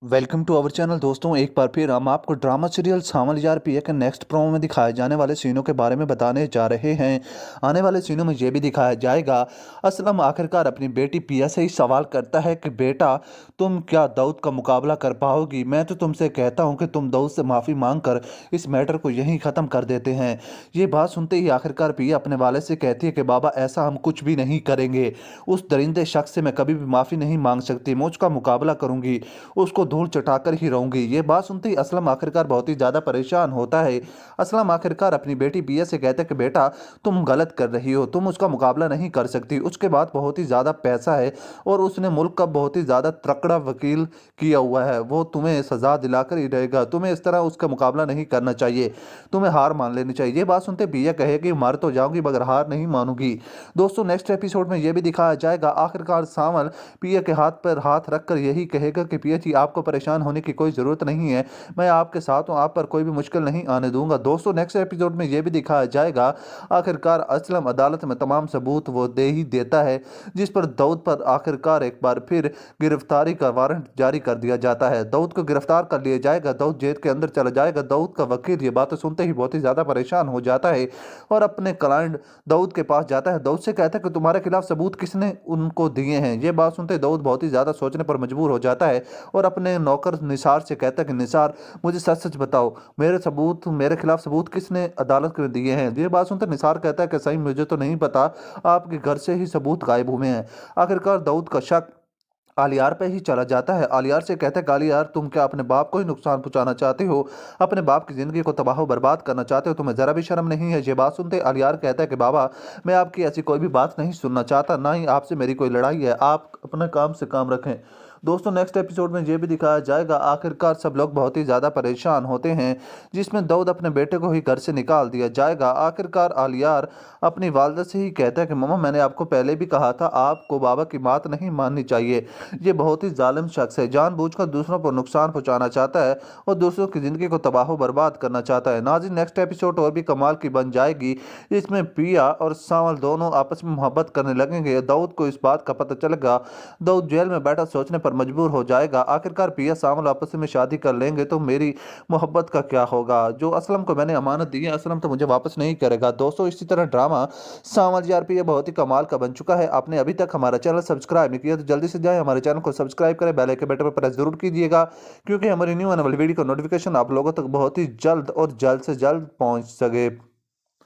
Welcome to our channel. दोस्तों, एक बार फिर हम आपको ड्रामा सीरियल सावल यार पिया के नेक्स्ट प्रोमो में दिखाए जाने वाले सीनों के बारे में बताने जा रहे हैं। आने वाले सीनों में यह भी दिखाया जाएगा, असलम आखिरकार अपनी बेटी पिया से ही सवाल करता है कि बेटा, तुम क्या दाऊद का मुकाबला कर पाओगी? मैं तो तुमसे कहता हूं कि तुम दाऊद से माफ़ी मांग कर इस मैटर को यहीं ख़त्म कर देते हैं। ये बात सुनते ही आखिरकार पिया अपने वाले से कहती है कि बाबा, ऐसा हम कुछ भी नहीं करेंगे। उस दरिंदे शख्स से मैं कभी भी माफ़ी नहीं मांग सकती। मैं उसका मुकाबला करूंगी, उसको धूल चटाकर ही रहूंगी। ये बात सुनते ही असलम आखिरकार बहुत ही ज़्यादा परेशान होता है। असलम आखिरकार अपनी बेटी पिया से कहता है कि बेटा, तुम गलत कर रही हो, तुम उसका मुकाबला नहीं कर सकती। उसके बाद बहुत ही ज़्यादा पैसा है और उसने मुल्क का बहुत ही ज़्यादा तकड़ा वकील किया हुआ है। वो तुम्हें सज़ा दिलाकर ही रहेगा। तुम्हें इस तरह उसका मुकाबला नहीं करना चाहिए, तुम्हें हार मान लेनी चाहिए। ये बात सुनते पिया कहेगी, मर तो जाऊंगी मगर हार नहीं मानूंगी। दोस्तों, नेक्स्ट एपिसोड में यह भी दिखाया जाएगा, आखिरकार सावल पिया के हाथ पर हाथ रखकर यही कहेगा कि पिया जी, आपको परेशान होने की कोई ज़रूरत नहीं है। मैं आपके साथ हूँ, आप पर कोई भी मुश्किल नहीं आने दूंगा। दोस्तों, नेक्स्ट एपिसोड में यह भी दिखाया जाएगा, आखिरकार असलम अदालत में तमाम सबूत वो दे ही देता है, जिस पर दाऊद पर आखिरकार एक बार फिर गिरफ्तारी का वारंट जारी कर दिया जाता है। दाऊद को गिरफ्तार कर लिया जाएगा, दाऊद जेल के अंदर चला जाएगा। दाऊद का वकील ये बात सुनते ही बहुत ही ज़्यादा परेशान हो जाता है और अपने क्लाइंट दाऊद के पास जाता है। दाऊद से कहता है कि तुम्हारे खिलाफ सबूत किसने उनको दिए हैं। ये बात सुनते दाऊद बहुत ही ज़्यादा सोचने पर मजबूर हो जाता है और अपने नौकर निसार से कहता है कि निसार, मुझे सच सच बताओ, मेरे खिलाफ सबूत किसने अदालत में दिए हैं। ये बात सुनकर निसार कहता है कि सही मुझे तो नहीं पता, आपके घर से ही सबूत गायब हुए हैं। आखिरकार दाऊद का शक आलियार पे ही चला जाता है। आलियार से कहता है कि आलियार, तुम क्या अपने बाप को ही नुकसान पहुंचाना चाहते हो? अपने बाप की जिंदगी को तबाह बर्बाद करना चाहते हो? तुम्हें जरा भी शर्म नहीं है? ये बात सुनते आलियार कहता है कि बाबा, मैं आपकी ऐसी कोई भी बात नहीं सुनना चाहता, ना ही आपसे मेरी कोई लड़ाई है। आप अपने काम से काम रखें। दोस्तों, नेक्स्ट एपिसोड में यह भी दिखाया जाएगा, आखिरकार सब लोग बहुत ही ज़्यादा परेशान होते हैं, जिसमें दाऊद अपने बेटे को ही घर से निकाल दिया जाएगा। आखिरकार आलियार अपनी वालदा से ही कहता है कि मम्मा, मैंने आपको पहले भी कहा था, आपको बाबा की बात नहीं माननी चाहिए। ये बहुत ही जालिम शख्स है, जानबूझकर दूसरों को नुकसान पहुंचाना चाहता है और दूसरों की ज़िंदगी को तबाह बर्बाद करना चाहता है। नाज़रीन, नेक्स्ट एपिसोड और भी कमाल की बन जाएगी। इसमें पिया और सावल दोनों आपस में मोहब्बत करने लगेंगे। दाऊद को इस बात का पता चलेगा। दाऊद जेल में बैठा सोचने पर मजबूर हो जाएगा, आखिरकार पिया सावल आपस में शादी कर लेंगे तो मेरी मोहब्बत का क्या होगा? जो असलम को मैंने अमानत दी है, असलम तो मुझे वापस नहीं करेगा। दोस्तों, इसी तरह ड्रामा सावल यार पिया बहुत ही कमाल का बन चुका है। आपने अभी तक हमारा चैनल सब्सक्राइब नहीं किया तो जल्दी से जाए हमारे चैनल को सब्सक्राइब करें, बेल आइकन बटन पर प्रेस जरूर कीजिएगा, क्योंकि हमारी न्यू आने वाली वीडियो का नोटिफिकेशन आप लोगों तक बहुत ही जल्द और जल्द से जल्द पहुंच सके।